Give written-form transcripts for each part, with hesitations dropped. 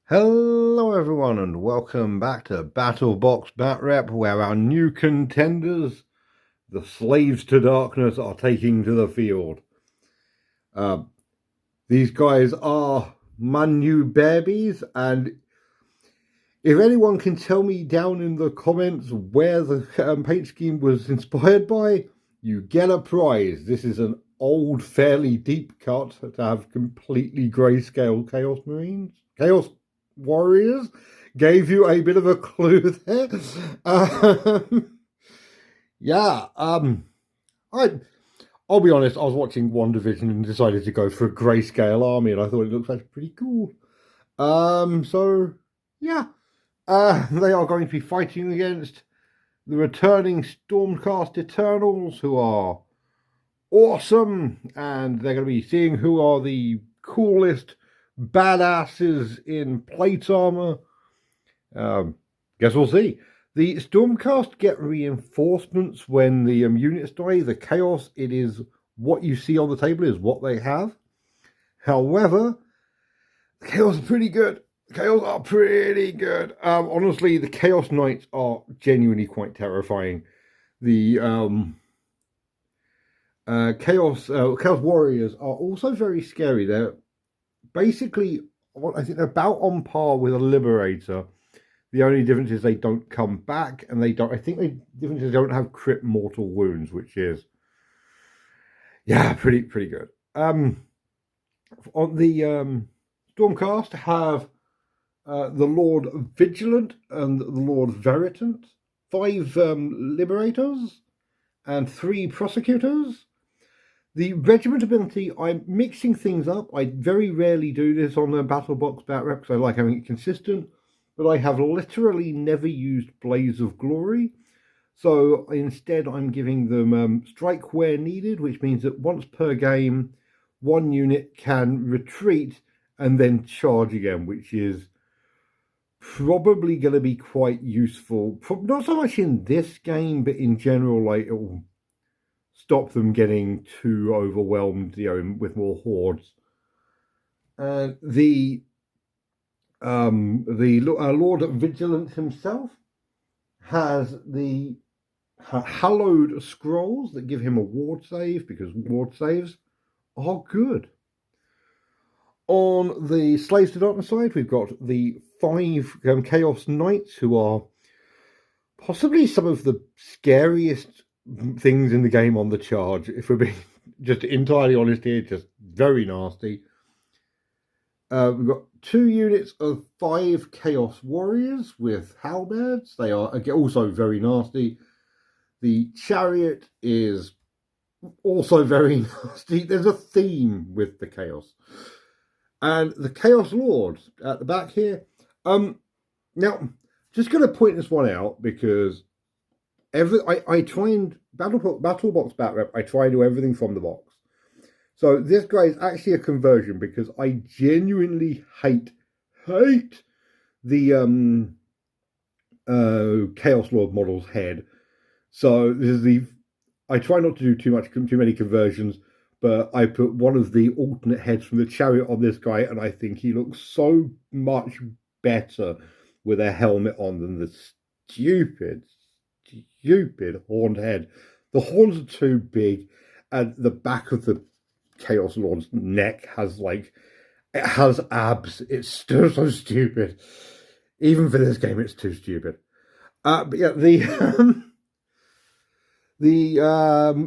Hello everyone and welcome back to BattleBox BatRep, where our new contenders, the Slaves to Darkness, are taking to the field. These guys are my new babies, and if anyone can tell me down in the comments where the paint scheme was inspired by, you get a prize. This is an old, fairly deep cut to have completely grayscale Chaos Warriors. Gave you a bit of a clue there. Yeah, I'll be honest, I was watching One Division and decided to go for a grayscale army, and I thought it looked actually pretty cool. So yeah, they are going to be fighting against the returning Stormcast Eternals, who are awesome, and they're going to be seeing who are the coolest badasses in plate armor. Guess we'll see. The Stormcast get reinforcements when the units die. The Chaos, it is what you see on the table is what they have. However, the Chaos are pretty good. Honestly, the Chaos Knights are genuinely quite terrifying. The Chaos Warriors are also very scary. They're basically, I think they're about on par with a Liberator. The only difference is they don't come back, and they don't. I think the difference is they don't have crit mortal wounds, which is, yeah, pretty good. On the Stormcast have the Lord Vigilant and the Lord Veritant, 5 Liberators, and 3 Prosecutors. The regiment ability, I'm mixing things up. I very rarely do this on the BattleBox BatRep because I like having it consistent. But I have literally never used Blades of Glory. So instead I'm giving them strike where needed, which means that once per game, one unit can retreat and then charge again, which is probably going to be quite useful. Not so much in this game, but in general, like it will stop them getting too overwhelmed, with more hordes. And the Lord Vigilant himself has the hallowed scrolls that give him a ward save, because ward saves are good. On the Slaves to Darkness side, we've got the 5 Chaos Knights, who are possibly some of the scariest things in the game on the charge. If we're being just entirely honest here, just very nasty. We've got 2 units of 5 Chaos Warriors with halberds. They are also very nasty. The Chariot is also very nasty. There's a theme with the Chaos. And the Chaos Lords at the back here. Now, just going to point this one out because I try and BattleBox BatRep, I try and do everything from the box. So this guy is actually a conversion because I genuinely hate the Chaos Lord model's head. So this is I try not to do too many conversions, but I put one of the alternate heads from the Chariot on this guy, and I think he looks so much better with a helmet on than the stupid horned head. The horns are too big, and the back of the Chaos Lord's neck has abs. It's still so stupid. Even for this game, it's too stupid. But yeah, the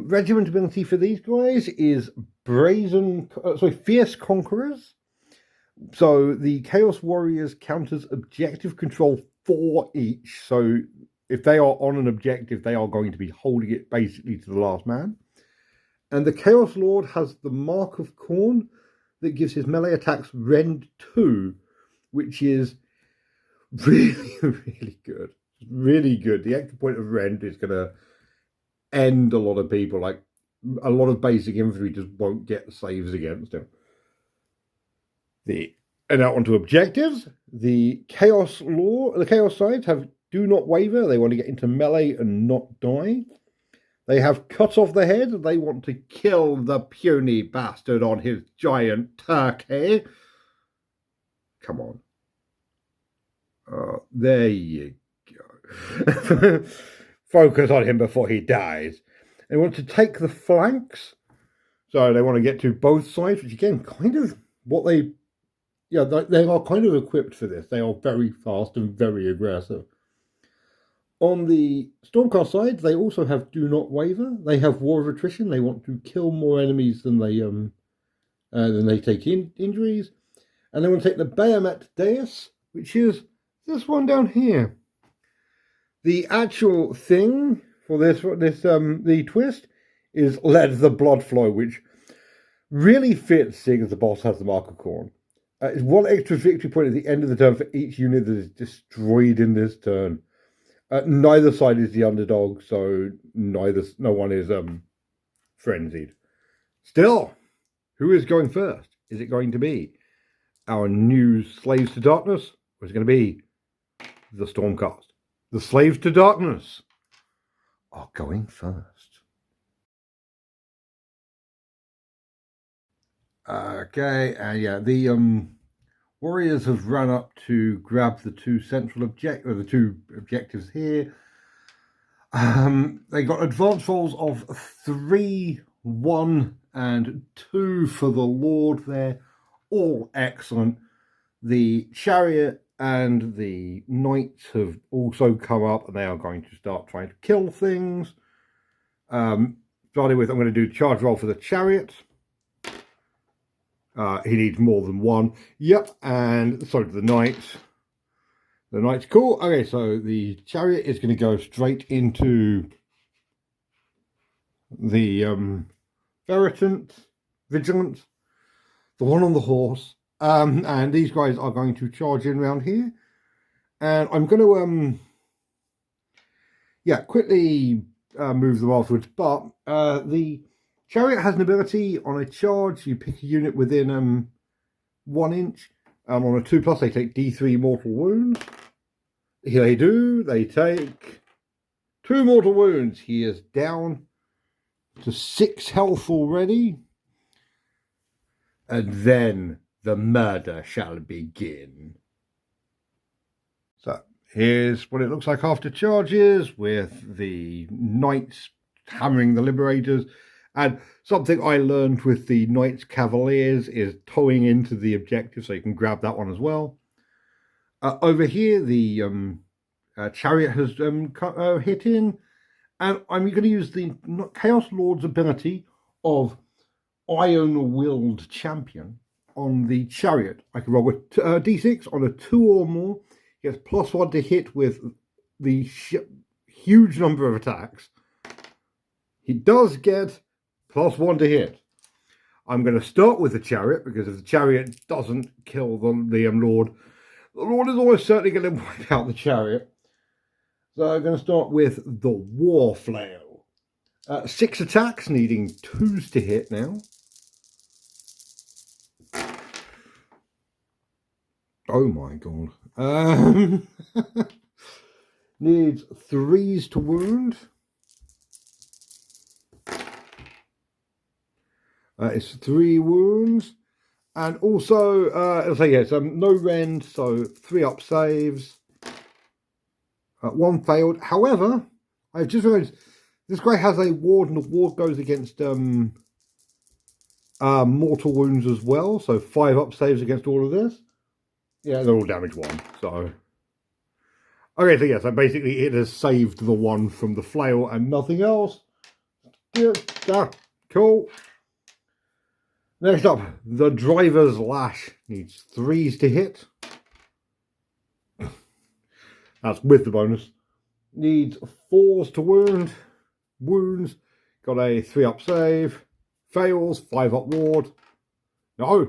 regiment ability for these guys is Fierce Conquerors. So the Chaos Warriors counters objective control 4 each. So if they are on an objective, they are going to be holding it basically to the last man. And the Chaos Lord has the Mark of Khorne that gives his melee attacks Rend 2, which is really, really good. Really good. The extra point of Rend is going to end a lot of people. Like, a lot of basic infantry just won't get saves against him. And now onto objectives. The Chaos sides have Do Not Waver. They want to get into melee and not die. They have cut off the head. They want to kill the puny bastard on his giant turkey. Come on. There you go. Focus on him before he dies. They want to take the flanks. So they want to get to both sides, which again, kind of what they... Yeah, they are kind of equipped for this. They are very fast and very aggressive. On the Stormcast side, they also have Do Not Waver. They have War of Attrition. They want to kill more enemies than they take injuries. And they want to take the Bahamut Deus, which is this one down here. The actual thing for the twist is Let the Blood Flow, which really fits seeing as the boss has the Mark of Khorne. It's one extra victory point at the end of the turn for each unit that is destroyed in this turn. Neither side is the underdog, so no one is frenzied. Still, who is going first? Is it going to be our new Slaves to Darkness, or is it going to be the Stormcast? The Slaves to Darkness are going first. Okay, and yeah, the warriors have run up to grab the two objectives here. They got advance rolls of 3, 1, and 2 for the Lord there. All excellent. The chariot and the knights have also come up, and they are going to start trying to kill things. Starting with, I'm going to do charge roll for the chariot. He needs more than one. Yep, and so do the knights. The knight's cool. Okay, so the chariot is going to go straight into the Vigilant, the one on the horse. And these guys are going to charge in around here. And I'm going to, quickly move them afterwards. But the chariot has an ability on a charge. You pick a unit within 1 inch. On a 2+, they take D3 mortal wounds. Here they do. They take 2 mortal wounds. He is down to 6 health already. And then the murder shall begin. So here's what it looks like after charges, with the knights hammering the liberators. And something I learned with the Knights Cavaliers is towing into the objective, so you can grab that one as well. Over here, the chariot has hit in, and I'm going to use the Chaos Lord's ability of Iron-Willed Champion on the chariot. I can roll with D6 on a 2 or more. He gets +1 to hit with the huge number of attacks. He does get +1 to hit. I'm going to start with the chariot, because if the chariot doesn't kill the Lord, the Lord is almost certainly going to wipe out the chariot. So I'm going to start with the War Flail. 6 attacks, needing 2s to hit now. Oh my god. Needs 3s to wound. It's 3 wounds. And also, I'll say yes, no rend, so 3 up saves. 1 failed. However, I've just realized this guy has a ward, and the ward goes against mortal wounds as well. So 5 up saves against all of this. Yeah, they're all damage 1. So okay, so yeah, so basically it has saved the one from the flail and nothing else. Yeah, cool. Next up, the Driver's Lash needs 3s to hit. That's with the bonus. Needs 4s to wound. Wounds. Got a 3 up save. Fails. 5 up ward. No.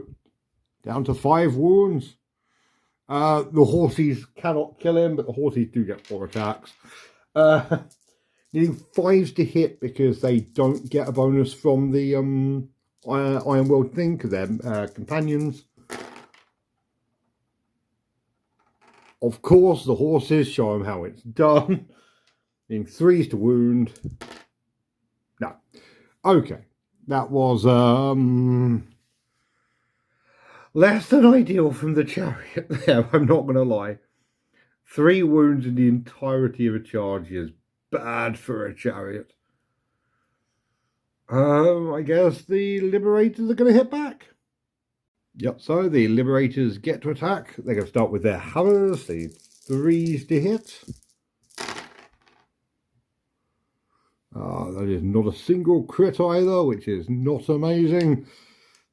Down to 5 wounds. The horses cannot kill him, but the horses do get 4 attacks. Needing 5s to hit because they don't get a bonus from the Iron World thing, because they're companions. Of course, the horses show them how it's done. Needing 3s to wound. No. Okay. That was less than ideal from the chariot there, I'm not going to lie. 3 wounds in the entirety of a charge is bad for a chariot. I guess the Liberators are going to hit back. Yep, so the Liberators get to attack. They're going to start with their hammers, the 3s to hit. That is not a single crit either, which is not amazing.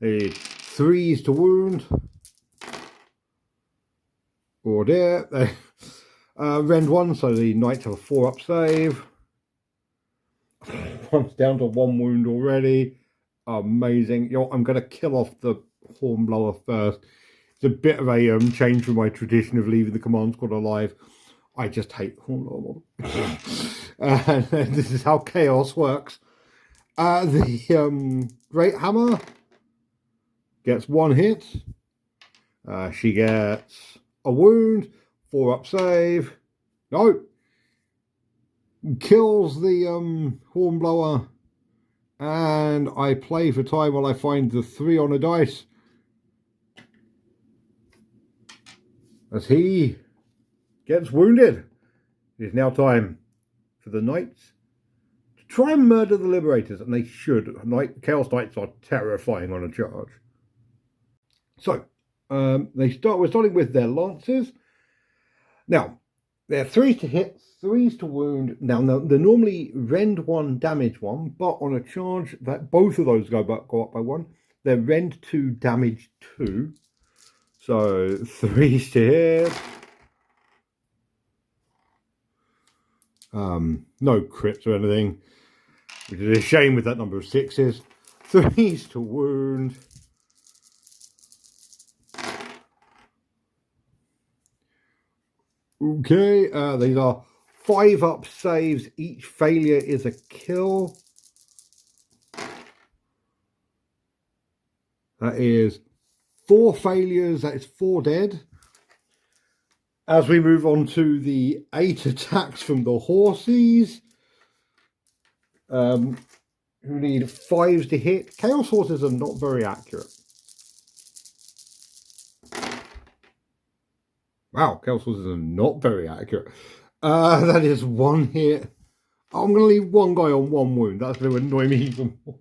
The 3s to wound. Or there. Rend 1, so the Knights have a 4-up save. One's down to 1 wound already. Amazing. I'm going to kill off the Hornblower first. It's a bit of a change from my tradition of leaving the command squad alive. I just hate Hornblower. And this is how chaos works. The Great Hammer gets 1 hit. She gets a wound, 4-up save. No. Kills the Hornblower. And I play for time while I find the 3 on a dice. As he gets wounded. It is now time for the Knights to try and murder the Liberators. And they should. Chaos Knights are terrifying on a charge. So, we're starting with their lances. Now, they're 3s to hit, 3s to wound. Now they're normally rend 1, damage 1, but on a charge that both of those go up by 1. They're rend 2, damage 2. So 3s to hit. No crits or anything, which is a shame with that number of 6s. 3s to wound. Okay, these are 5-up saves. Each failure is a kill. That is 4 failures. That is 4 dead. As we move on to the 8 attacks from the horses, who need 5s to hit. Chaos horses are not very accurate. Wow, Chaos horses are not very accurate. That is 1 hit. I'm going to leave 1 guy on 1 wound. That's going to annoy me even more.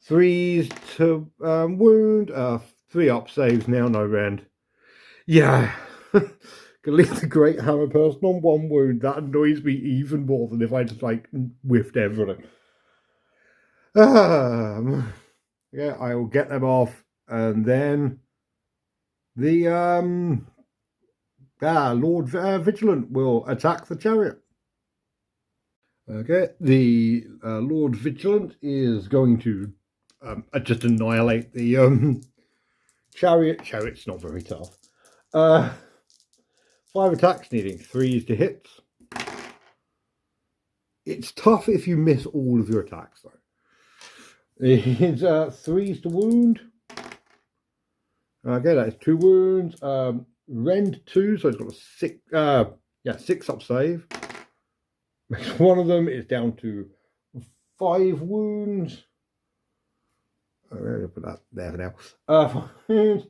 3s to wound. 3-up saves now, no rend. Yeah. Gonna leave the Great Hammer person on 1 wound. That annoys me even more than if I just whiffed everything. Yeah, I will get them off, and then the Lord Vigilant will attack the chariot. Okay, the Lord Vigilant is going to just annihilate the chariot. Chariot's not very tough. 5 attacks needing 3s to hit. It's tough if you miss all of your attacks, though. It's 3s to wound. Okay, that is 2 wounds. Rend 2, so it's got a 6-up save. Makes 1 of them is down to 5 wounds. I'm going to put that there for now. 5 wounds.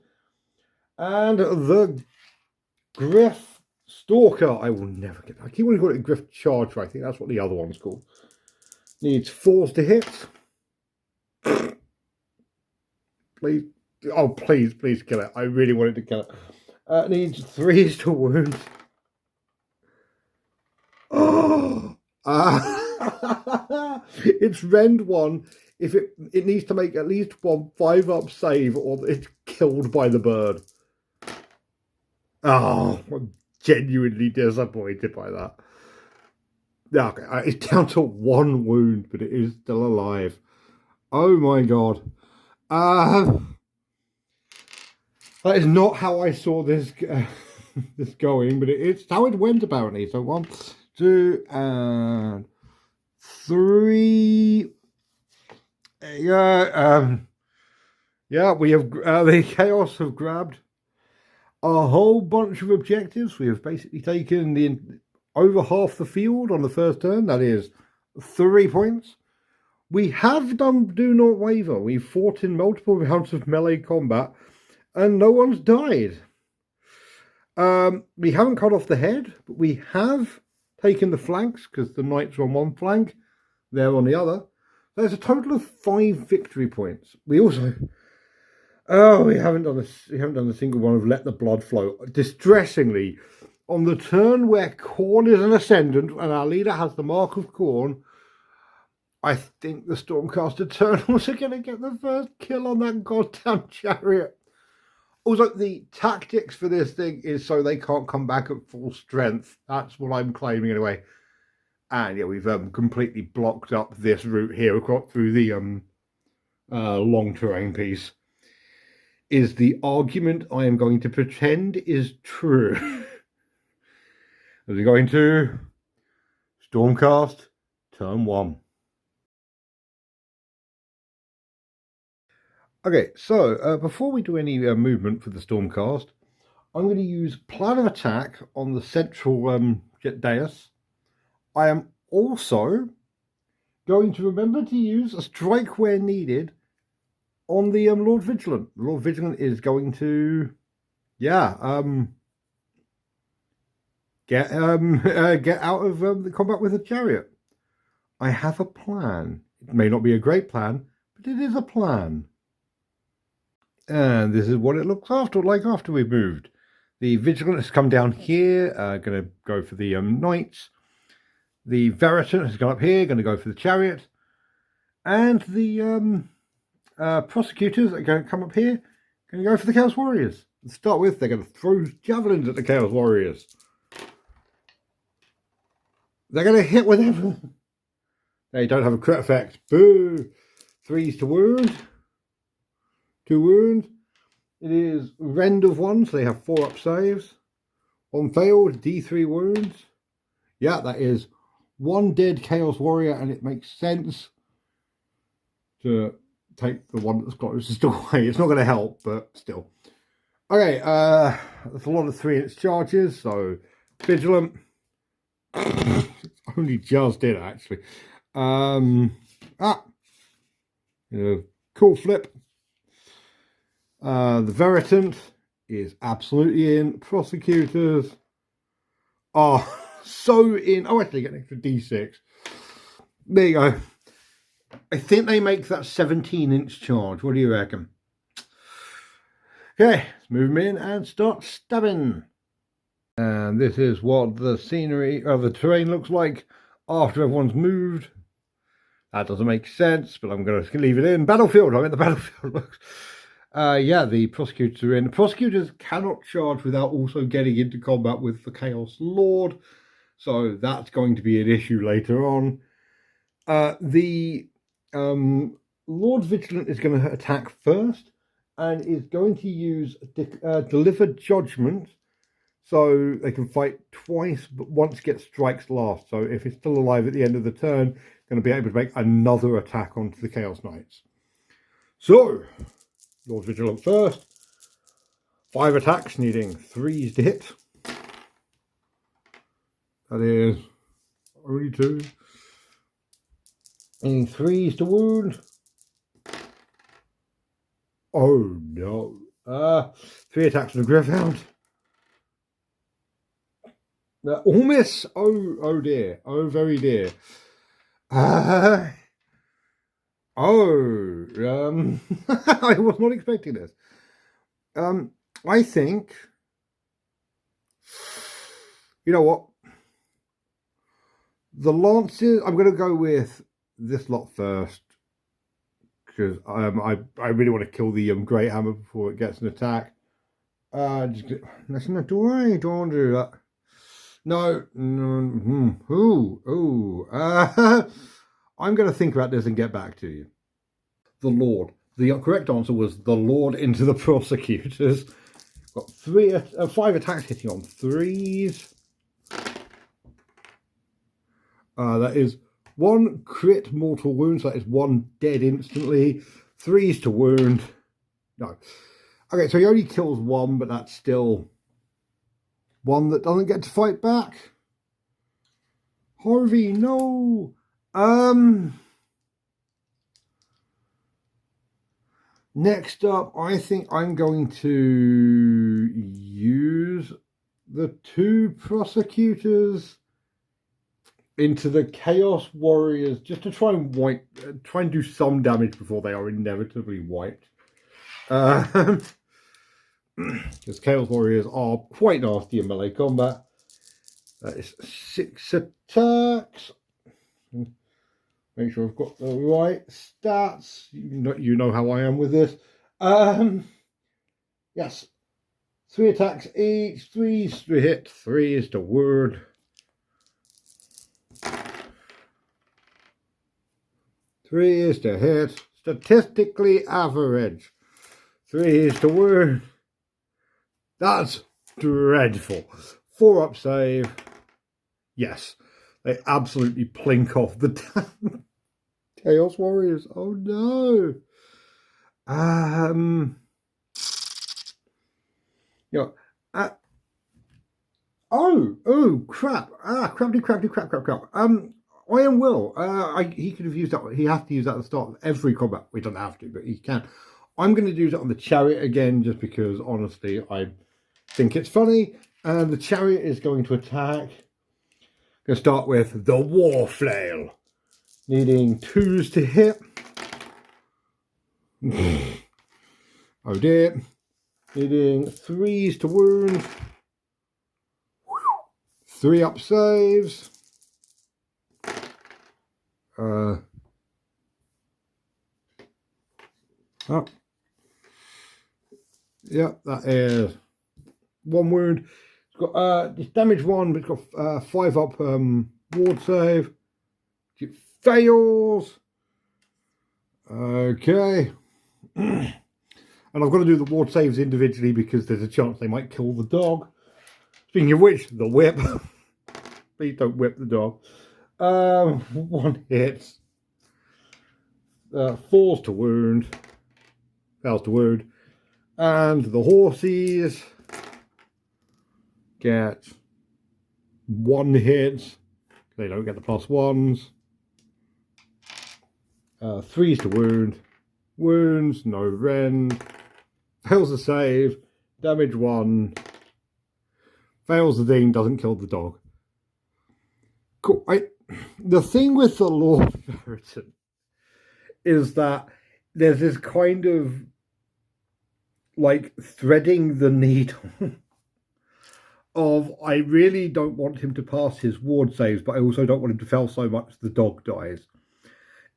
And the Griff Stalker, I will never get. I keep wanting to call it a Griff Charger. I think that's what the other one's called. Needs 4s to hit. Please, oh please kill it. I really wanted to kill it. Needs 3s to wound. Oh, it's rend 1. If it needs to make at least 1 5-up save, or it's killed by the bird. Oh, I'm genuinely disappointed by that. Okay, it's down to 1 wound, but it is still alive. Oh my god. That is not how I saw this this going, but it's how it went apparently. So 1, 2, and 3. Yeah, we have the Chaos have grabbed a whole bunch of objectives. We have basically taken over half the field on the first turn. That is 3 points. We have done Do Not Waver. We've fought in multiple rounds of melee combat, and no one's died. We haven't cut off the head, but we have taken the flanks because the knights are on one flank, they're on the other. There's a total of 5 victory points. We also, we haven't done a single one of let the blood flow. Distressingly, on the turn where Khorne is an ascendant and our leader has the mark of Khorne, I think the Stormcast Eternals are going to get the first kill on that goddamn chariot. Also, the tactics for this thing is so they can't come back at full strength. That's what I'm claiming anyway. And yeah, we've completely blocked up this route here across through the long terrain piece. Is the argument I am going to pretend is true. We're going to Stormcast turn 1. Okay, so before we do any movement for the Stormcast, I'm going to use plan of attack on the central dais. I am also going to remember to use a strike where needed on the Lord Vigilant. Lord Vigilant is going to, get out of the combat with a chariot. I have a plan. It may not be a great plan, but it is a plan. And this is what it looks like after we've moved. The Vigilant has come down here, going to go for the Knights. The Veritant has gone up here, going to go for the Chariot. And the Prosecutors are going to come up here, going to go for the Chaos Warriors. To start with, they're going to throw javelins at the Chaos Warriors. They're going to hit with everything. They don't have a crit effect. Boo! 3s to wound. 2 wounds. It is rend of 1, so they have 4 up saves. 1 failed, D3 wounds. Yeah, that is 1 dead Chaos Warrior, and it makes sense to take the one that's closest away. It's not going to help, but still. Okay, that's a lot of 3-inch charges, so Vigilant. Only just did, actually. Cool flip. The Veritant is absolutely in. Prosecutors are so in. Oh, actually, get an extra D6. There you go. I think they make that 17-inch charge. What do you reckon? Okay, let's move them in and start stabbing. And this is what the scenery of the terrain looks like after everyone's moved. That doesn't make sense, but I'm going to leave it in. Battlefield. I'm in the battlefield. Yeah, the prosecutors are in. The prosecutors cannot charge without also getting into combat with the Chaos Lord. So that's going to be an issue later on. The Lord Vigilant is going to attack first and is going to use Delivered Judgment. So they can fight twice, but once get strikes last. So if it's still alive at the end of the turn, going to be able to make another attack onto the Chaos Knights. So, Lord Vigilant first. 5 attacks, needing 3s to hit. That is only 2. Needing 3s to wound. Oh no. 3 attacks on the Griffhound. All miss. Oh dear. Oh very dear. I was not expecting this. I think, you know what? The Lancers, I'm going to go with this lot first. Because I really want to kill the Great Hammer before it gets an attack. That's not, do I? Don't want to do that. No. I'm going to think about this and get back to you. The Lord. The correct answer was the Lord into the prosecutors. Got 5 attacks hitting on 3s. That is 1 crit mortal wound, so that is 1 dead instantly. 3s to wound. No. Okay, so he only kills 1, but that's still 1 that doesn't get to fight back. Harvey, no. Next up, I think I'm going to use the 2 prosecutors into the Chaos Warriors just to try and do some damage before they are inevitably wiped. Because Chaos Warriors are quite nasty in melee combat. That is 6 attacks. Make sure I've got the right stats. You know how I am with this. Yes. 3 attacks each. 3 is to hit. 3 is to wound. 3 is to hit. Statistically average. 3 is to wound. That's dreadful. 4 up save. Yes. They absolutely plink off the Chaos Warriors. Oh no. Oh crap. Crap. Iron Will. He could have used that. He has to use that at the start of every combat. We don't have to, but he can. I'm going to use it on the chariot again, just because honestly I think it's funny. And the chariot is going to attack. Going to start with the War Flail, needing 2s to hit. Oh dear. Needing 3s to wound. 3 up saves. Oh. Yeah, that is 1 wound. It's got it's damage 1, but it's got 5 up ward save. It fails. Okay. And I've got to do the ward saves individually because there's a chance they might kill the dog. Speaking of which, the whip. Please don't whip the dog. 1 hit. 4's to wound. Fails to wound. And the horses get 1 hit. They don't get the +1s. 3's to wound. Wounds, no rend. Fails the save. Damage 1. Fails the thing, doesn't kill the dog. Cool. The thing with the Lord Ferriton is that there's this kind of like threading the needle of I really don't want him to pass his ward saves, but I also don't want him to fail so much the dog dies.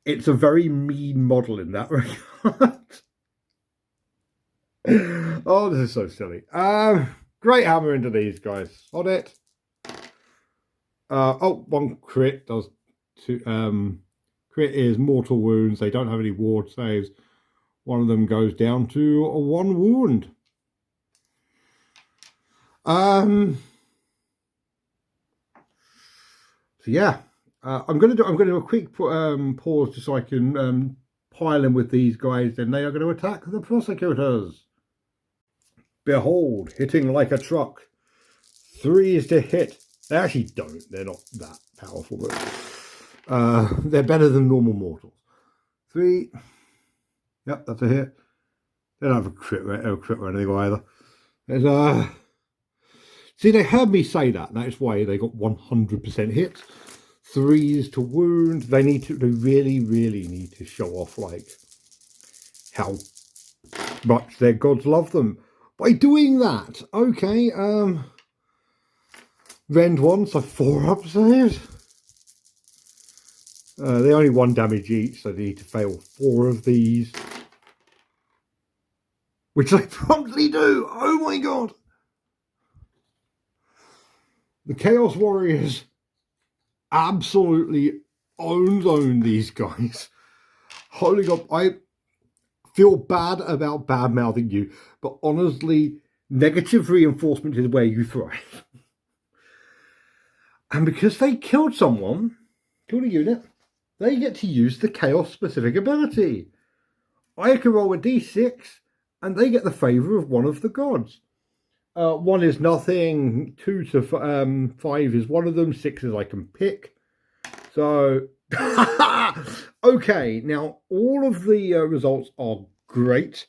It's a very mean model in that regard. Oh, this is so silly. Great hammer into these guys. On it. 1 crit does 2. Crit is mortal wounds. They don't have any ward saves. One of them goes down to 1 wound. So yeah, I'm going to do a quick pause just so I can pile in with these guys. Then they are going to attack the prosecutors. Behold, hitting like a truck. 3 is to hit. They actually don't. They're not that powerful, but they're better than normal mortals. 3. Yep, that's a hit. They don't have a crit or anything either. There's See, they heard me say that, and that's why they got 100% hits. 3s to wound. They really, really need to show off like how much their gods love them. By doing that, okay, rend 1, so 4 up saves. They only 1 damage each, so they need to fail 4 of these. Which they promptly do! Oh my god! The Chaos Warriors absolutely own these guys. Holy god, I feel bad about bad-mouthing you, but honestly, negative reinforcement is where you thrive. And because they killed someone, killed a unit, they get to use the Chaos-specific ability. I can roll a d6, and they get the favour of one of the gods. 1 is nothing, 2 to 5 is one of them, 6 is I can pick. So, okay, now all of the results are great.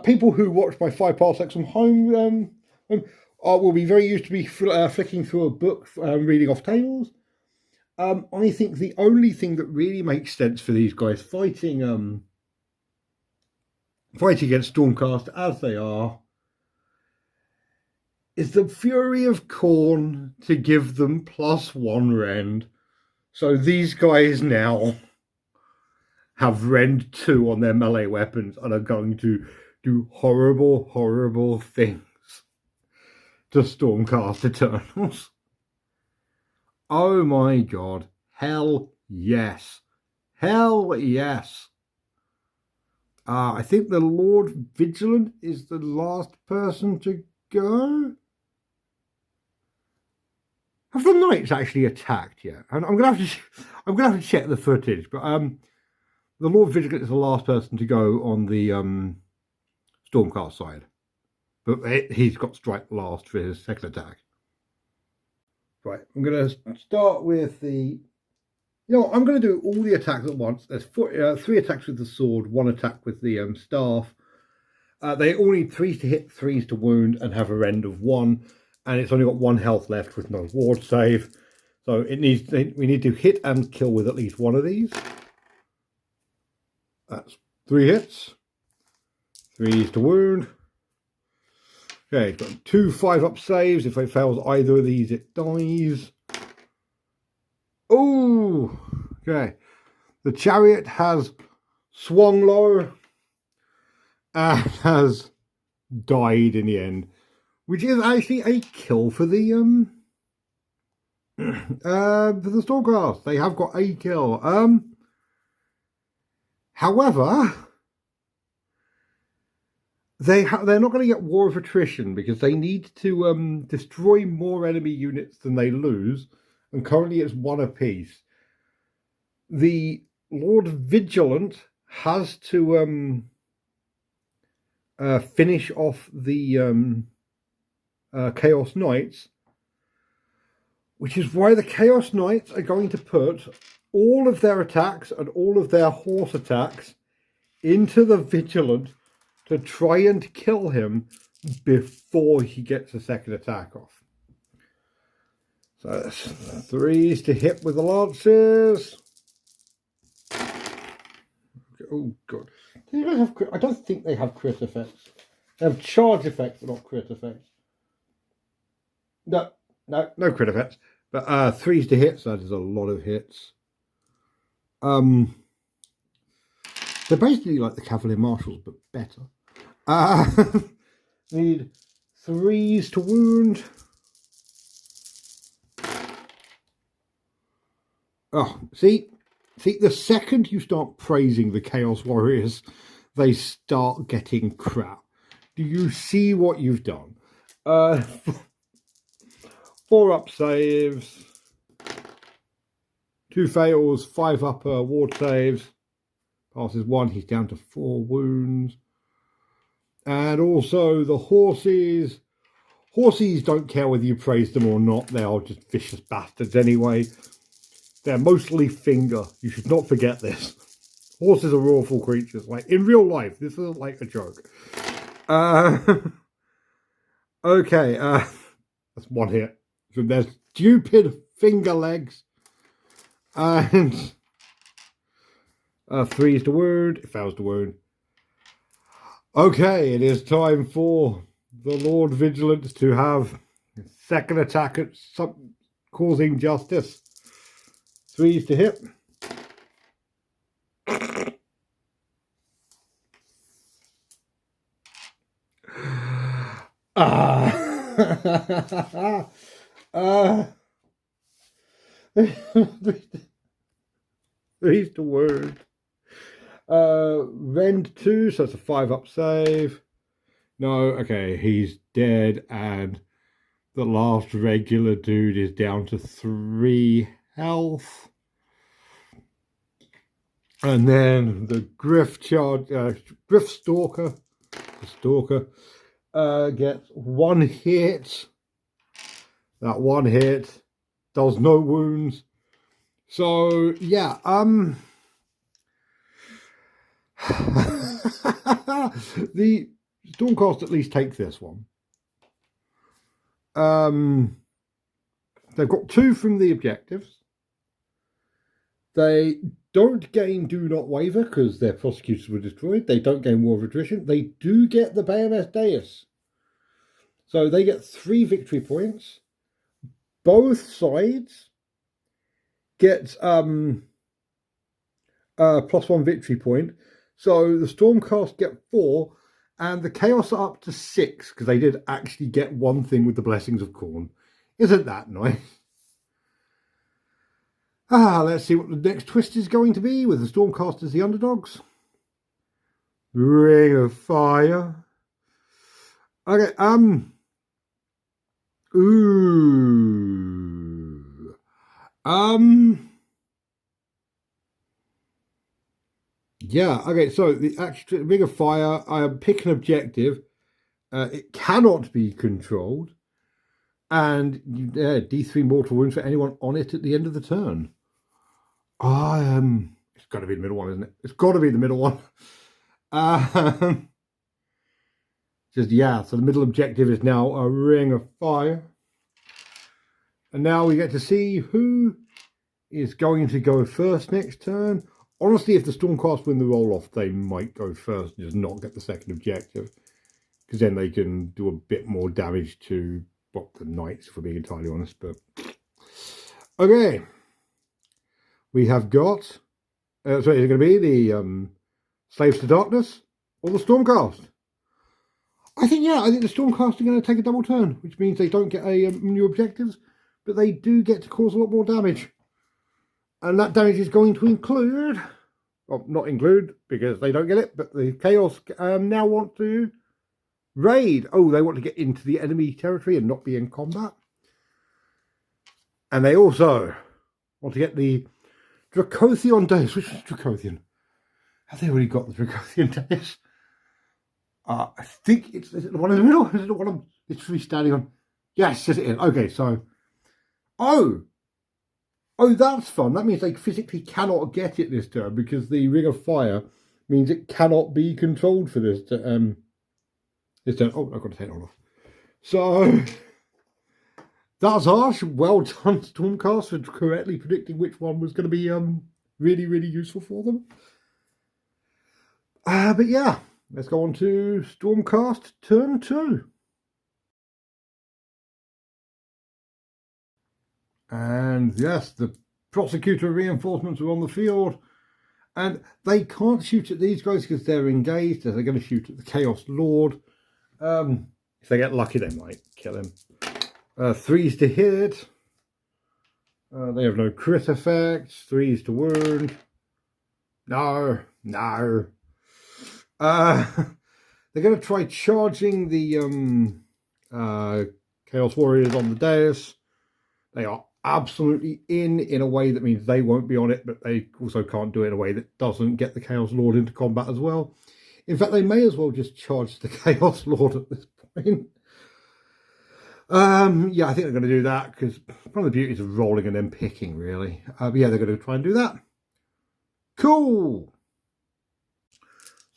People who watch my 5 parsecs from home, will be very used to be flicking through a book, reading off tables. I think the only thing that really makes sense for these guys fighting against Stormcast as they are is the Fury of Khorne to give them +1 rend. So these guys now have rend 2 on their melee weapons and are going to do horrible, horrible things to Stormcast Eternals. Oh my god. Hell yes. Hell yes. I think the Lord Vigilant is the last person to go. Have the knights actually attacked yet? I'm gonna have to check the footage, but the Lord Vigilant is the last person to go on the Stormcast side, but he's got strike last for his second attack. Right, I'm gonna start with the. I'm going to do all the attacks at once. There's 3 attacks with the sword, 1 attack with the staff. They all need 3 to hit, 3s to wound, and have a rend of 1. And it's only got 1 health left with no ward save. So we need to hit and kill with at least 1 of these. That's 3 hits, 3s to wound. Okay, got 2 5-up saves. If it fails either of these, it dies. Oh, okay. The chariot has swung low and has died in the end, which is actually a kill for the Stormcast. They have got a kill. However, they're not going to get War of Attrition because they need to destroy more enemy units than they lose. And currently it's 1 apiece. The Lord Vigilant has to finish off the Chaos Knights, which is why the Chaos Knights are going to put all of their attacks and all of their horse attacks into the Vigilant to try and kill him before he gets a second attack off. So that's 3s to hit with the lances. Oh god! Do you guys have? I don't think they have crit effects. They have charge effects, but not crit effects. No crit effects. But 3s to hit. So that is a lot of hits. They're basically like the Cavalier Marshals, but better. Need 3s to wound. Oh, see, the second you start praising the Chaos Warriors, they start getting crap. Do you see what you've done? 4-up saves, 2 fails, 5-up ward saves, passes 1, he's down to 4 wounds. And also the horses. Horses don't care whether you praise them or not, they are just vicious bastards anyway. They're mostly finger. You should not forget this. Horses are awful creatures. Like, in real life, this isn't like a joke. Okay, that's 1 hit. So there's stupid finger legs. And 3s to wound. It fails to wound. Okay, it is time for the Lord Vigilant to have second attack at causing justice. 3s to hit. Threes to wound. Rend 2, so it's a 5-up save. No, okay, he's dead, and the last regular dude is down to 3 health. And then the Griff Stalker, gets 1 hit. That 1 hit does no wounds. So yeah, the Stormcast at least take this one. They've got 2 from the objectives. They don't gain Do Not Waver because their prosecutors were destroyed. They don't gain War of Attrition. They do get the Baroness Deus. So they get 3 victory points. Both sides get +1 victory point. So the Stormcast get 4, and the Chaos are up to 6 because they did actually get 1 thing with the Blessings of Khorne. Isn't that nice? Let's see what the next twist is going to be with the Stormcast as the underdogs. Ring of Fire. Okay, yeah, okay, so the actual Ring of Fire, I pick an objective. It cannot be controlled. And D3 mortal wounds for anyone on it at the end of the turn. It's got to be the middle one, isn't it? It's got to be the middle one. So the middle objective is now a Ring of Fire. And now we get to see who is going to go first next turn. Honestly, if the Stormcast win the roll-off, they might go first and just not get the second objective. Because then they can do a bit more damage to the Knights, if we're being entirely honest. But okay. We have got... so is it going to be the Slaves to Darkness or the Stormcast? I think the Stormcast are going to take a double turn, which means they don't get a new objectives, but they do get to cause a lot more damage. And that damage is going to include... Well, not include, because they don't get it, but the Chaos now want to raid. Oh, they want to get into the enemy territory and not be in combat. And they also want to get the Dracothian Deus. Which is Dracothian? Have they already got the Dracothian Deus? I think is it the one in the middle? Is it the one I'm literally standing on? Yes, yes it is. Okay, so... Oh, that's fun. That means they physically cannot get it this turn because the Ring of Fire means it cannot be controlled for this turn. Oh, I've got to take it off. So, that's harsh. Well done, Stormcast, for correctly predicting which one was going to be really, really useful for them. But yeah, let's go on to Stormcast turn 2. And yes, the prosecutor reinforcements are on the field. And they can't shoot at these guys because they're engaged. They're going to shoot at the Chaos Lord. If they get lucky, they might kill him. 3s to hit. They have no crit effects. 3s to wound. No. They're going to try charging the Chaos Warriors on the dais. They are absolutely in a way that means they won't be on it, but they also can't do it in a way that doesn't get the Chaos Lord into combat as well. In fact, they may as well just charge the Chaos Lord at this point. Yeah, I think they're going to do that because one of the beauties of rolling and then picking, really. But yeah, they're going to try and do that. Cool.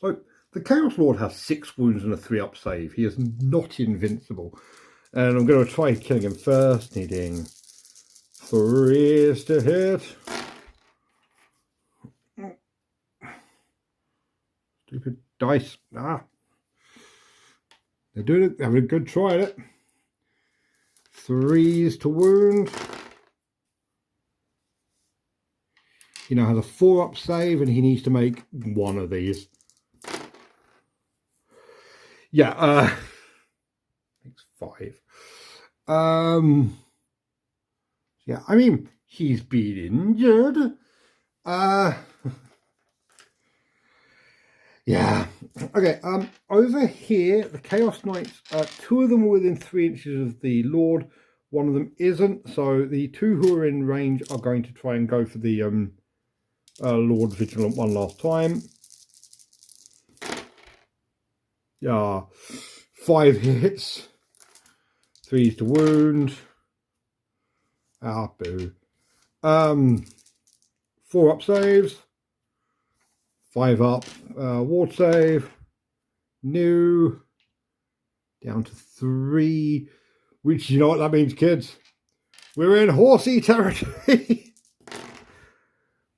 So the Chaos Lord has 6 wounds and a 3-up save. He is not invincible. And I'm going to try killing him first, needing 3s to hit. Stupid dice. They're doing it. They're having a good try at it. 3s to wound. He now has a 4-up save and he needs to make 1 of these. Yeah, it's 5. Yeah, I mean, he's been injured. Yeah. Okay, over here, the Chaos Knights, 2 of them are within 3 inches of the Lord. 1 of them isn't. So the 2 who are in range are going to try and go for the Lord Vigilant one last time. Yeah. 5 hits. 3s to wound. Boo. 4-up saves. 5-up ward save. New. Down to 3. Which, you know what that means, kids? We're in horsey territory.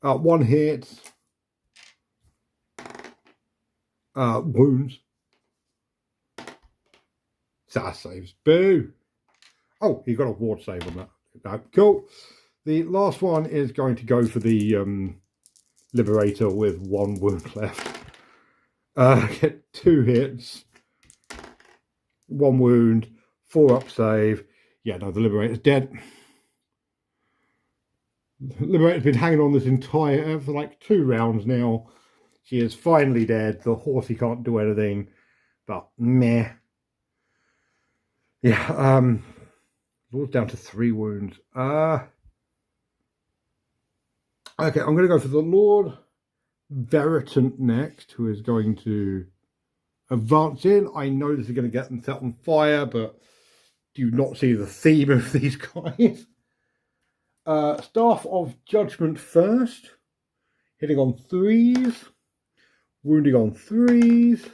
1 hit. Wounds. That saves. Boo. Oh, he got a ward save on that. Cool. The last one is going to go for the Liberator with 1 wound left. Get 2 hits. 1 wound. 4 up save. Yeah, no, the Liberator's dead. The Liberator's been hanging on this entire for like 2 rounds now. She is finally dead. The horsey can't do anything. But meh. Yeah, Lord's down to 3 wounds. Okay, I'm going to go for the Lord Veritant next, who is going to advance in. I know this is going to get them set on fire, but do you not see the theme of these guys? Staff of Judgment first, hitting on 3s, wounding on 3s.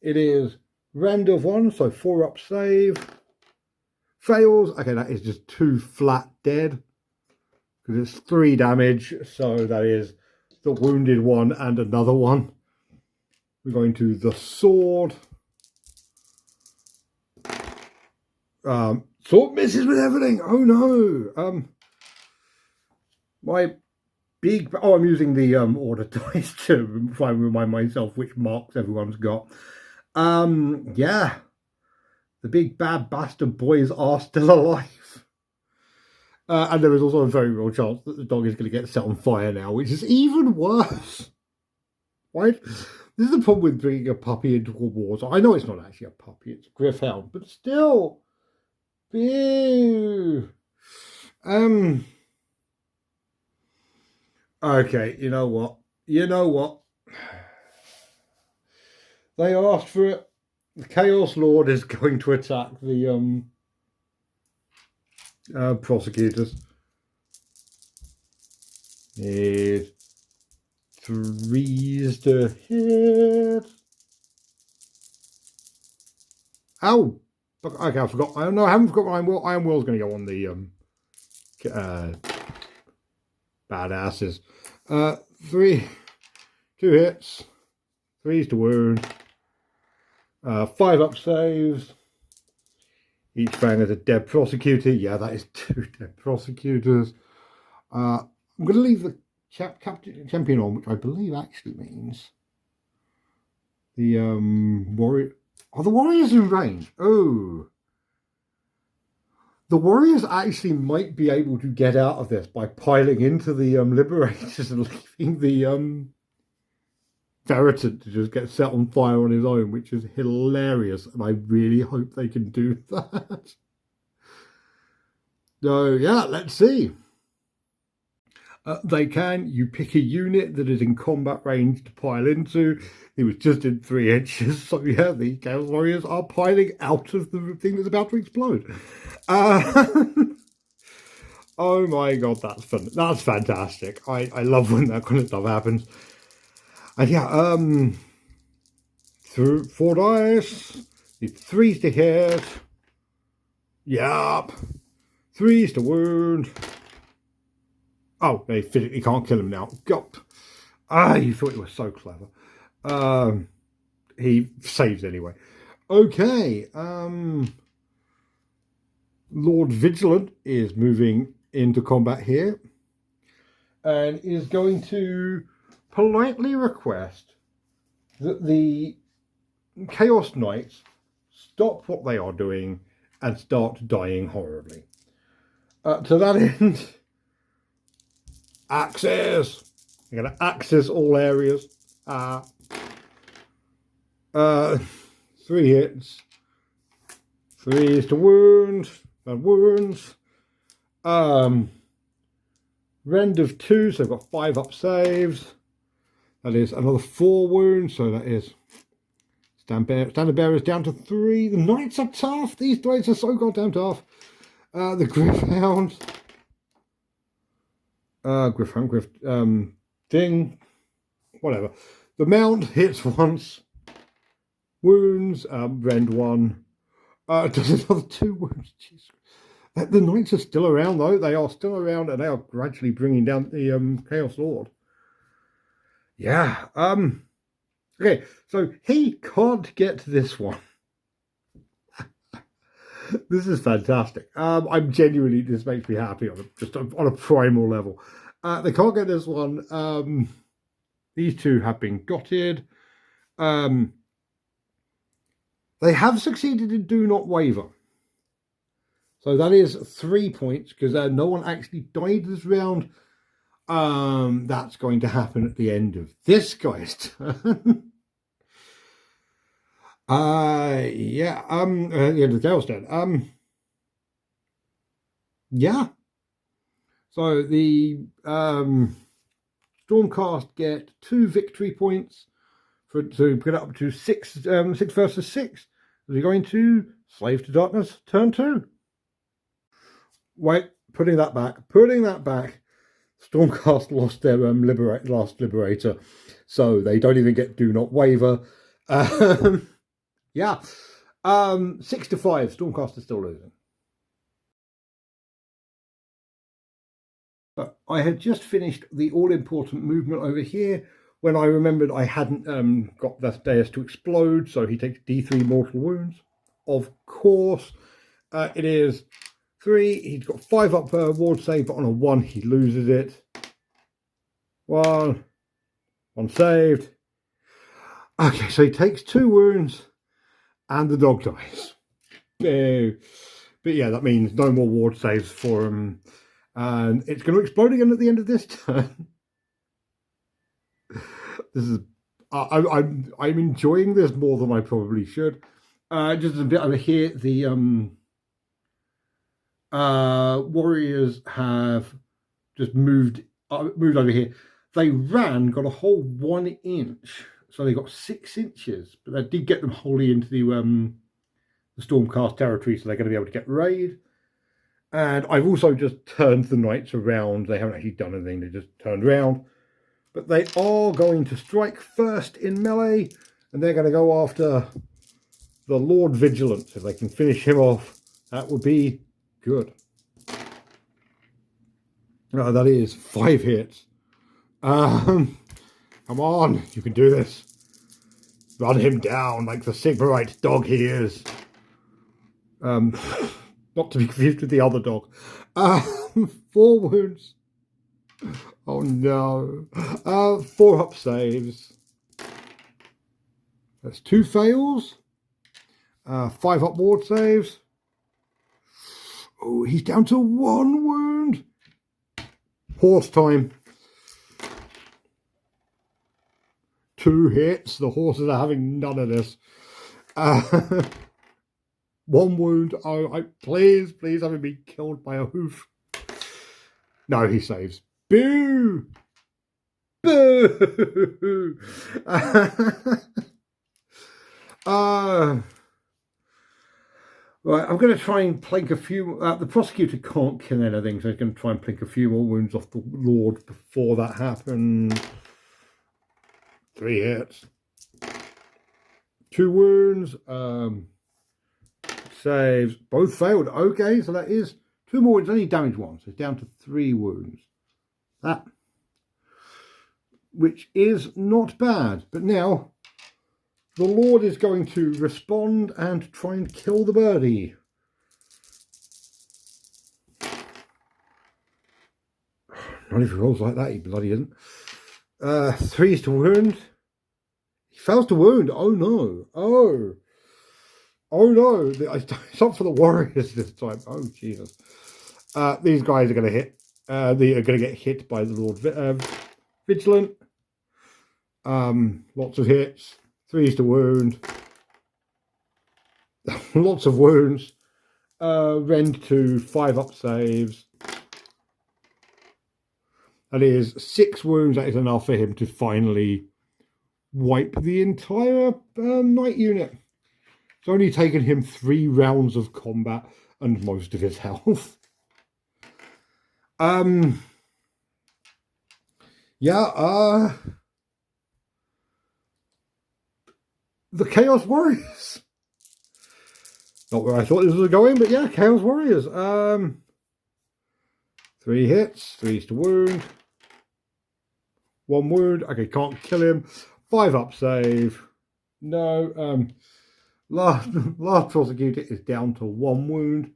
It is rend of 1, so 4 up save. Fails. Okay, that is just 2 flat dead because it's 3 damage, so that is the wounded one and another one. We're going to the sword. Sword misses with everything. Oh no. My big. Oh, I'm using the order dice to try and remind myself which marks everyone's got. Yeah. The big bad bastard boys are still alive. And there is also a very real chance that the dog is going to get set on fire now, which is even worse. Right? This is the problem with bringing a puppy into a war zone. I know it's not actually a puppy, it's a Griffhound, but still. Boo. Okay, you know what? They asked for it. The Chaos Lord is going to attack the prosecutors. It's 3s to hit. Ow! Okay, I forgot. I haven't forgotten Iron Will. Iron Will's going to go on the badasses. 2 hits. 3s to wound. 5 up saves. Each fang is a dead prosecutor. Yeah, that is 2 dead prosecutors. I'm going to leave the champion on, which I believe actually means the warrior. Are the warriors in range? Oh. The warriors actually might be able to get out of this by piling into the liberators and leaving the Veritant to just get set on fire on his own, which is hilarious, and I really hope they can do that. So, yeah, let's see. They can. You pick a unit that is in combat range to pile into. He was just in 3 inches, so yeah, the Chaos Warriors are piling out of the thing that's about to explode. Oh my god, that's fun. That's fantastic. I love when that kind of stuff happens. And yeah, through 4 dice, it's 3s to hit. Yup. 3s to wound. Oh, they physically can't kill him now. God. You thought it was so clever. He saves anyway. Okay. Lord Vigilant is moving into combat here. And is going to politely request that the Chaos Knights stop what they are doing and start dying horribly. To that end, access. You're going to access all areas. 3 hits. 3s to wound. And wounds. Rend of 2, so I've got 5 up saves. That is another 4 wounds, so that is Standard Bearers down to 3. The Knights are tough. These Knights are so goddamn tough. The Griffhound. Thing. Whatever. The Mount hits once. Wounds. Rend 1. Does another 2 wounds. Jeez. The knights are still around, though. They are still around, and they are gradually bringing down the Chaos Lord. Yeah. Okay, so he can't get this one. This is fantastic. I'm genuinely, this makes me happy on a primal level. They can't get this one. These 2 have been gotted. They have succeeded in Do Not Waver. So that is 3 points, because no one actually died this round. That's going to happen at the end of this guy's turn. Yeah, at the end of the Chaos turn. Yeah. So the Stormcast get 2 victory points to get up to 6 versus 6. We're going to Slave to Darkness, turn 2. Wait, putting that back. Stormcast lost their last Liberator, so they don't even get Do Not Waver. Yeah, 6 to 5. Stormcast is still losing. But I had just finished the all-important movement over here when I remembered I hadn't got that Deus to explode, so he takes D3 mortal wounds. Of course, it is 3. He's got 5 up ward save, but on a 1 he loses it. 1 saved. Okay, so he takes 2 wounds, and the dog dies. But yeah, that means no more ward saves for him. And it's going to explode again at the end of this turn. This is I'm enjoying this more than I probably should. Just a bit over here, the warriors have just moved over here. They ran, got a whole 1 inch, so they got 6 inches, but that did get them wholly into the Stormcast territory, so they're going to be able to get raid. And I've also just turned the knights around. They haven't actually done anything, they just turned around. But they are going to strike first in melee, and they're going to go after the Lord Vigilant. If they can finish him off, that would be good. That is 5 hits. Come on, you can do this. Run him down like the Sigmarite dog he is. Not to be confused with the other dog. 4 wounds. Oh no. 4 up saves. That's 2 fails. 5 up ward saves. Oh, he's down to 1 wound. Horse time. 2 hits. The horses are having none of this. 1 wound. Oh, please have him be killed by a hoof. No, he saves. Boo! Boo! Right, I'm going to try and plink a few. The prosecutor can't kill anything, so he's going to try and plink a few more wounds off the Lord before that happens. 3 hits. 2 wounds. Saves. Both failed. Okay, so that is 2 more. It's only damage 1, so it's down to 3 wounds. That, which is not bad. But now, the Lord is going to respond and try and kill the birdie. Not if he rolls like that, he bloody isn't. 3 is to wound. He fails to wound. Oh no. Oh no. It's not for the warriors this time. Oh Jesus. These guys are going to hit. They are going to get hit by the Lord Vigilant. Lots of hits. 3 is to wound. Lots of wounds. Rend to 5 up saves. That is 6 wounds. That is enough for him to finally wipe the entire knight unit. It's only taken him 3 rounds of combat and most of his health. Yeah, the Chaos Warriors. Not where I thought this was going, but yeah, Chaos Warriors. 3 hits, 3s to wound. 1 wound. Okay, can't kill him. 5 up save. No. Last prosecutor is down to 1 wound.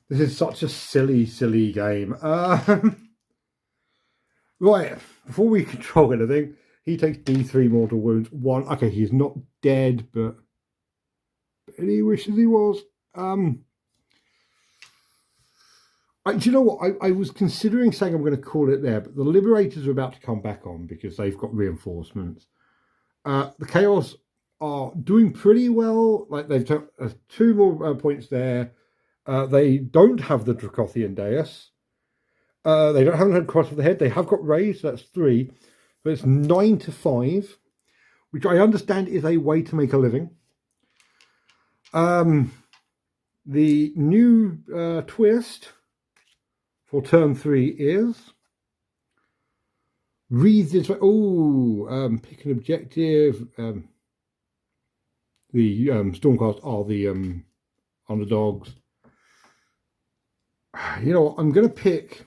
This is such a silly game. Right, before we control anything, he takes D3 mortal wounds. 1. Okay, he's not dead, but he wishes he was. Do you know what? I was considering saying I'm going to call it there, but the Liberators are about to come back on because they've got reinforcements. The Chaos are doing pretty well. Like they've took 2 more points there. They don't have the Dracothian Deus. They haven't had cross of the head. They have got raised, so that's 3. But it's 9 to 5, which I understand is a way to make a living. The new twist for turn 3 is read this way. Pick an objective. The Stormcast are the underdogs. You know what? I'm going to pick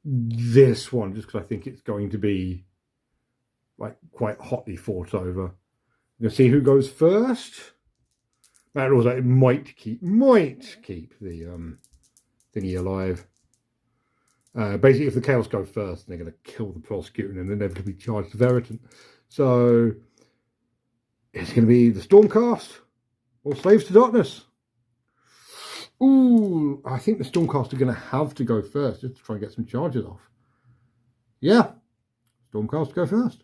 this one just because I think it's going to be like quite hotly fought over. I'm going to see who goes first. That also it might keep the thingy alive. Basically, if the Chaos go first, they're going to kill the prosecutor and then they're going to be charged to Veritant. So it's going to be the Stormcast or Slaves to Darkness. Ooh, I think the Stormcast are going to have to go first just to try and get some charges off. Yeah, Stormcast go first.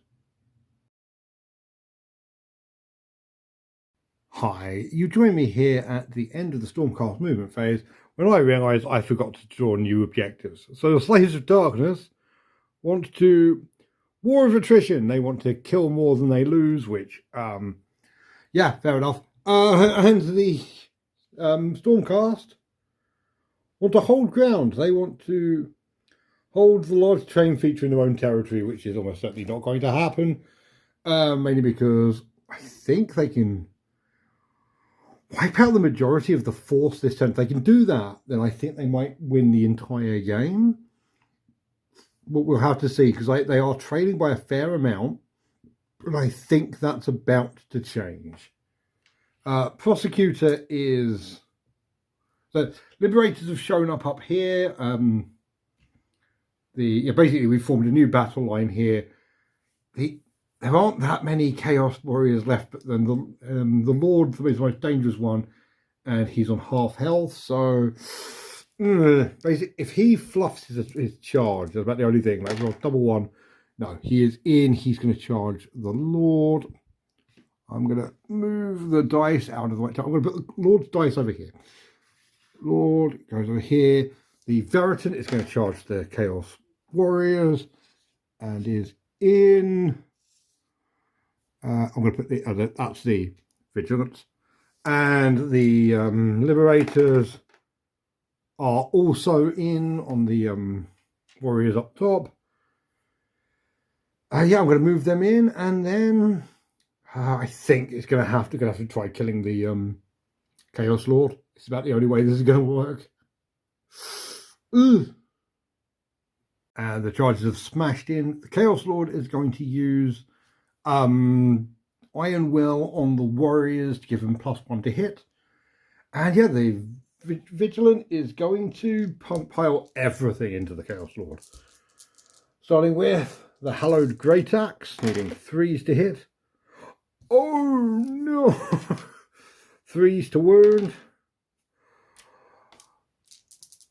Hi, you join me here at the end of the Stormcast movement phase when I realised I forgot to draw new objectives. So the Slaves of Darkness want to War of Attrition. They want to kill more than they lose, which, yeah, fair enough. And the Stormcast want to hold ground. They want to hold the large train feature in their own territory, which is almost certainly not going to happen, mainly because I think they can wipe out the majority of the force this turn. If they can do that, then I think they might win the entire game. But we'll have to see, because they are trailing by a fair amount, and I think that's about to change. Prosecutor is... So Liberators have shown up here. Basically, we've formed a new battle line here. There aren't that many Chaos Warriors left, but then the Lord is the most dangerous one, and he's on half health. So basically, if he fluffs his charge, that's about the only thing. Like double 1. No, he is in. He's going to charge the Lord. I'm going to move the dice out of the way. I'm going to put the Lord's dice over here. Lord goes over here. The Veritant is going to charge the Chaos Warriors and is in. I'm going to put that's the Vigilance. And the Liberators are also in on the Warriors up top. Yeah, I'm going to move them in, and then I think it's going to have to try killing the Chaos Lord. It's about the only way this is going to work. Ugh. And the charges have smashed in. The Chaos Lord is going to use Iron Will on the Warriors to give them +1 to hit. And yeah, the Vigilant is going to pile everything into the Chaos Lord. Starting with the Hallowed Great Axe, needing 3s to hit. Oh no! 3s to wound.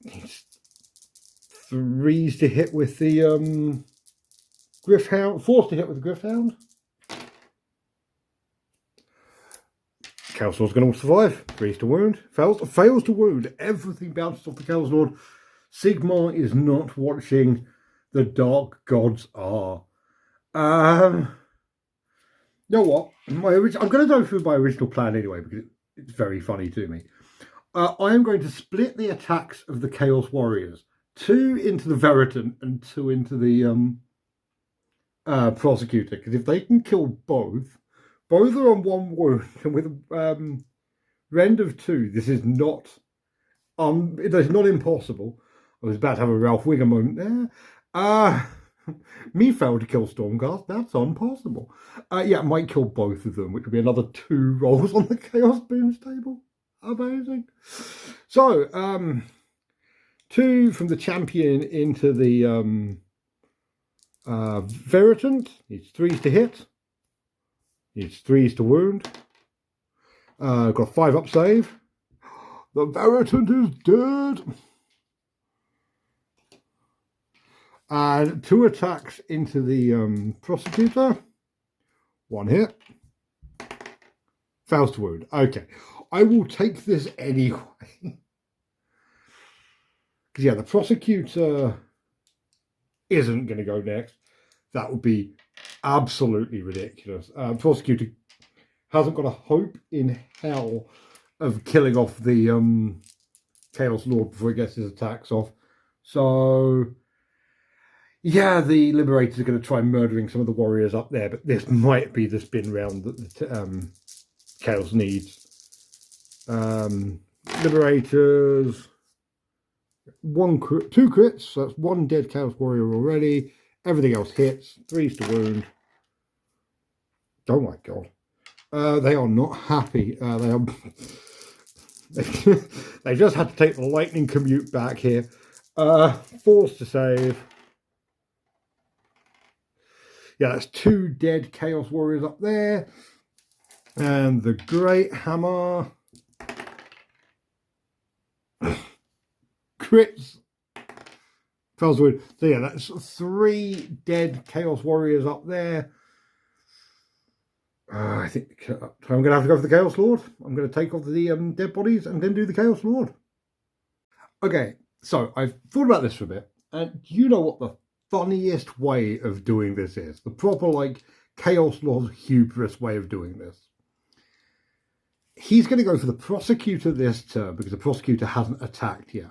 Needs 3s to hit with the Griffhound. 4s to hit with the Griffhound. Chaos Lord's going to survive. 3s to wound. Fails to wound. Everything bounces off the Chaos Lord. Sigmar is not watching. The Dark Gods are. You know what? I'm going to go through my original plan anyway because it's very funny to me. I am going to split the attacks of the Chaos Warriors. 2 into the Veritant and 2 into the Prosecutor. Because if they can kill both, Both are on 1 wound, and with rend of 2, this is not it is not impossible. I was about to have a Ralph Wiggum moment there. Me failed to kill Stormcast. That's impossible. Yeah, it might kill both of them, which would be another 2 rolls on the Chaos Booms table. Amazing. So, 2 from the champion into the Veritant. Needs 3s to hit. Needs 3s to wound. Got 5 up save. The Veritant is dead. And 2 attacks into the Prosecutor. 1 hit. Fails to wound. Okay. I will take this anyway. Because, yeah, the Prosecutor isn't going to go next. That would be absolutely ridiculous. Prosecutor hasn't got a hope in hell of killing off the Chaos Lord before he gets his attacks off. So, yeah, the Liberators are going to try murdering some of the warriors up there, but this might be the spin round that the Chaos needs. Liberators, 2 crits, so that's 1 dead Chaos Warrior already. Everything else hits, 3s to wound. Oh my god. They are not happy. They are... they just had to take the lightning commute back here. 4s to save. Yeah, that's 2 dead Chaos Warriors up there. And the Great Hammer. Crits. Fails wound. So yeah, that's 3 dead Chaos Warriors up there. I think I'm going to have to go for the Chaos Lord. I'm going to take off the dead bodies and then do the Chaos Lord. Okay, so I've thought about this for a bit. And you know what the funniest way of doing this is? The proper, like, Chaos Lord hubris way of doing this. He's going to go for the Prosecutor this turn because the Prosecutor hasn't attacked yet.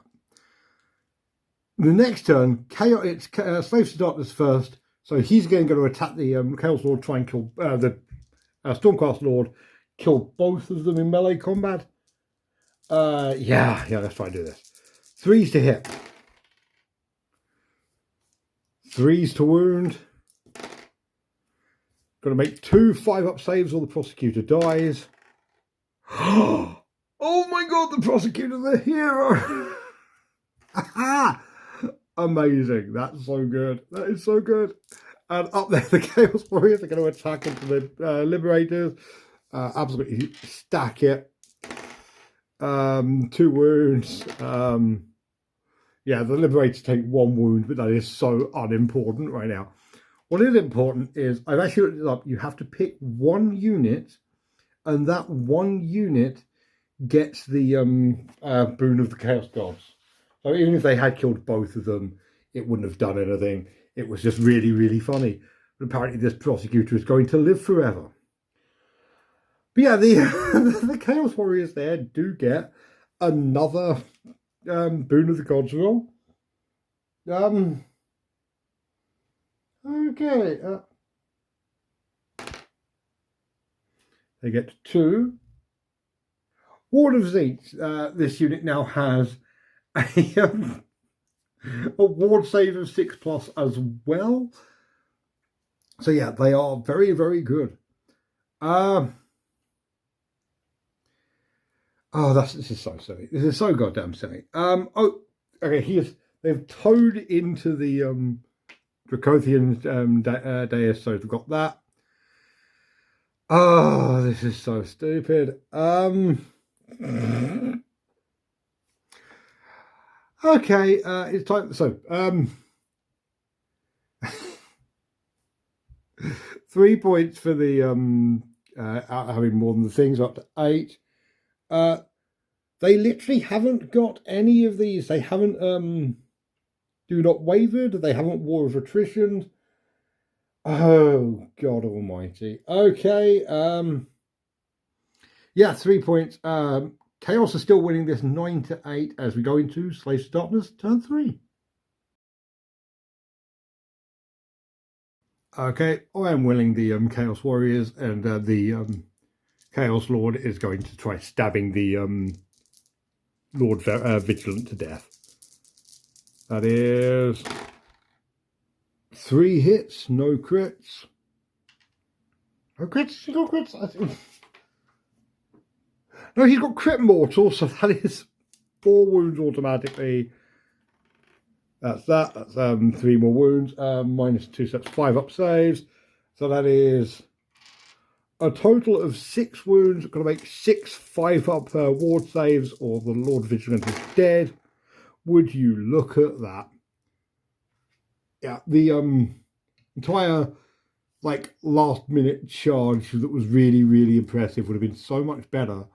The next turn, it's Slaves to Darkness first. So he's going to attack the Chaos Lord, try and kill the Stormcast Lord, kill both of them in melee combat. Yeah, let's try and do this. 3s to hit. 3s to wound. Got to make 2 5-up saves or the Prosecutor dies. Oh my god, the Prosecutor's the hero! Amazing. That's so good. That is so good. And up there, the Chaos Warriors are going to attack into the Liberators. Absolutely stack it. 2 wounds. Yeah, the Liberators take 1 wound, but that is so unimportant right now. What is important is, I've actually looked it up, you have to pick 1 unit, and that 1 unit gets the boon of the Chaos Gods. So even if they had killed both of them, it wouldn't have done anything. It was just really, really funny. But apparently this Prosecutor is going to live forever. But yeah, the Chaos Warriors there do get another boon of the Gods roll. Okay. They get 2. Ward of Tzeentch. This unit now has a ward save of 6+ as well. So yeah, they are very, very good. Oh, this is so silly. This is so goddamn silly. Oh, okay. They've towed into the Dracothian dais, so they've got that. Oh, this is so stupid. Okay, it's time. So, 3 points for the having more than the things, up to 8. They literally haven't got any of these. They haven't Do Not Wavered. They haven't War of Attrition. Oh God Almighty. Okay. Yeah, 3 points. Chaos are still winning this 9-8 as we go into Slaves to Darkness turn 3. Okay, I am willing the Chaos Warriors, and the Chaos Lord is going to try stabbing the Lord Vigilant to death. That is 3 hits, no crits. No crits? He got crits? No, he's got crit mortal, so that is 4 wounds automatically. That's that. That's 3 more wounds. -2, so that's 5 up saves. So that is a total of 6 wounds. Got to make 6 5-up ward saves, or the Lord Vigilant is dead. Would you look at that? Yeah, the entire last minute charge that was really, really impressive would have been so much better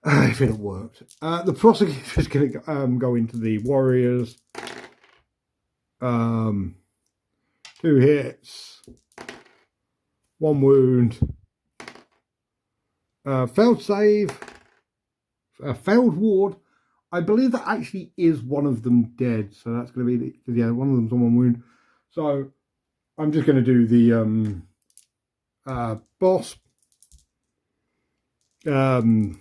if it had worked. The prosecutor is going to go into the warriors. 2 hits, 1 wound, failed save, failed ward. I believe that actually is one of them dead, so that's going to be one of them's on 1 wound. So I'm just going to do the boss. 2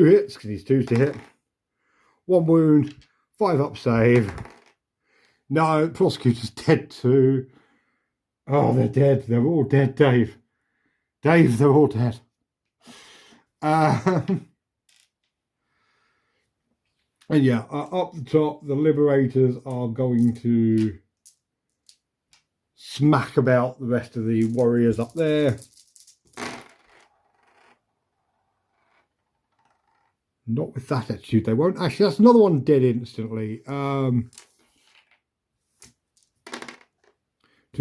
hits, because he's 2 to hit. 1 wound, 5 up save. No, prosecutor's dead too. Oh, they're dead. They're all dead, Dave. Dave, they're all dead. And yeah, up the top, the Liberators are going to smack about the rest of the warriors up there. Not with that attitude, they won't. Actually, that's another one dead instantly. 2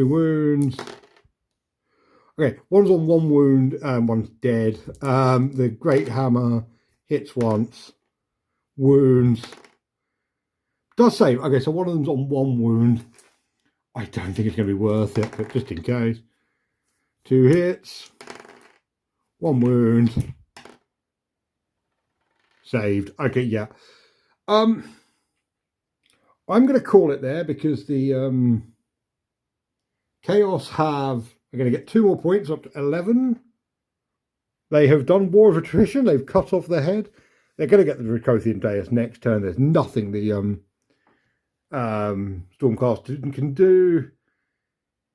wounds. Okay, one's on 1 wound and one's dead. The Great Hammer hits once. Wounds. Does save. Okay, so one of them's on 1 wound. I don't think it's going to be worth it, but just in case. 2 hits. 1 wound. Saved. Okay, yeah. I'm going to call it there because the Chaos are going to get 2 more points up to 11. They have done War of Attrition. They've cut off their head. They're going to get the Dracothian Deus next turn. There's nothing the Stormcast can do.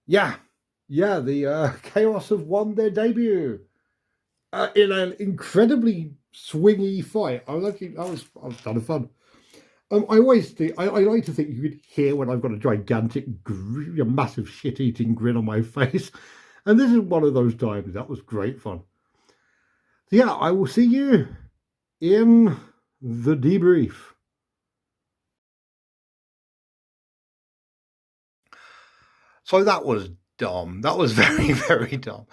Yeah, the Chaos have won their debut in an incredibly swingy fight. I was kind of fun. I always think I like to think you could hear when I've got a gigantic, massive shit-eating grin on my face, and this is one of those times. That was great fun. So yeah, I will see you in the debrief. So that was dumb. That was very, very dumb.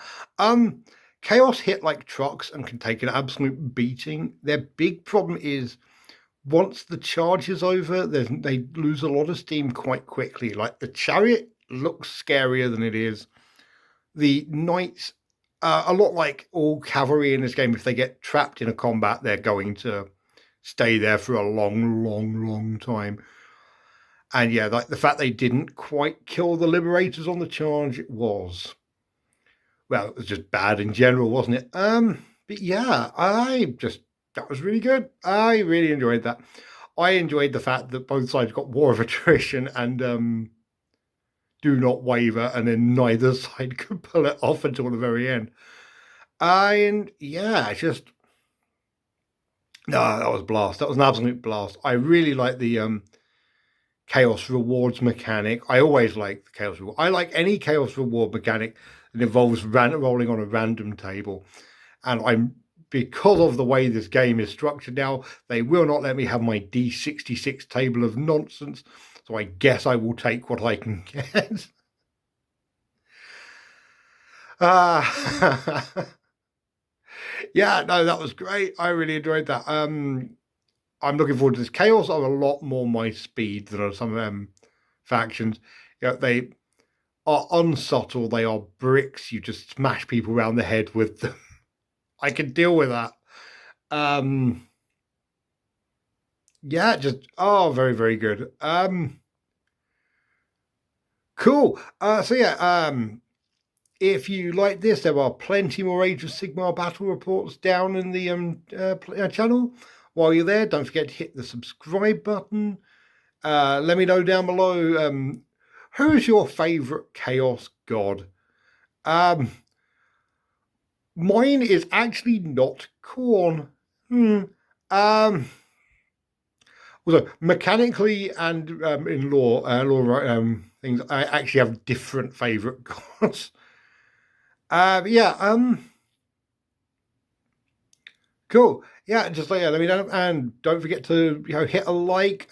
Chaos hit like trucks and can take an absolute beating. Their big problem is once the charge is over, they lose a lot of steam quite quickly. Like the chariot looks scarier than it is. The knights, a lot like all cavalry in this game, if they get trapped in a combat, they're going to stay there for a long, long, long time. And yeah, like the fact they didn't quite kill the Liberators on the charge was just bad in general, wasn't it? But yeah, that was really good. I really enjoyed that. I enjoyed the fact that both sides got War of Attrition and Do Not Waver, and then neither side could pull it off until the very end. And yeah, that was a blast. That was an absolute blast. I really like the Chaos rewards mechanic. I always like the Chaos reward. I like any Chaos reward mechanic that involves rolling on a random table. And because of the way this game is structured now, they will not let me have my D66 table of nonsense. So I guess I will take what I can get. Yeah, no, that was great. I really enjoyed that. I'm looking forward to this. Chaos are a lot more my speed than some factions. They are unsubtle. They are bricks. You just smash people around the head with them. I can deal with that. Yeah, very, very good. Cool. So yeah, if you like this, there are plenty more Age of Sigmar battle reports down in the channel. While you're there, don't forget to hit the subscribe button. Let me know down below who's your favourite Chaos God. Mine is actually not Khorne. Also, mechanically and in lore things, I actually have different favourite gods. Cool. Yeah, just like let me know, and don't forget to hit a like.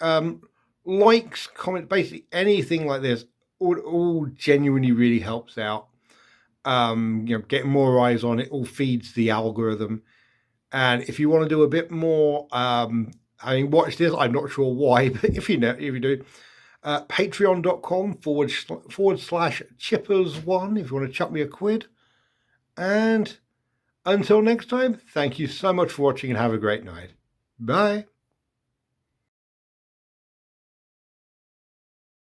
Likes, comment, basically anything like this, all genuinely really helps out. Getting more eyes on it all feeds the algorithm. And if you want to do a bit more, watch this. I'm not sure why, but if you do, patreon.com/chippers1 if you want to chuck me a quid. And until next time, thank you so much for watching and have a great night. Bye.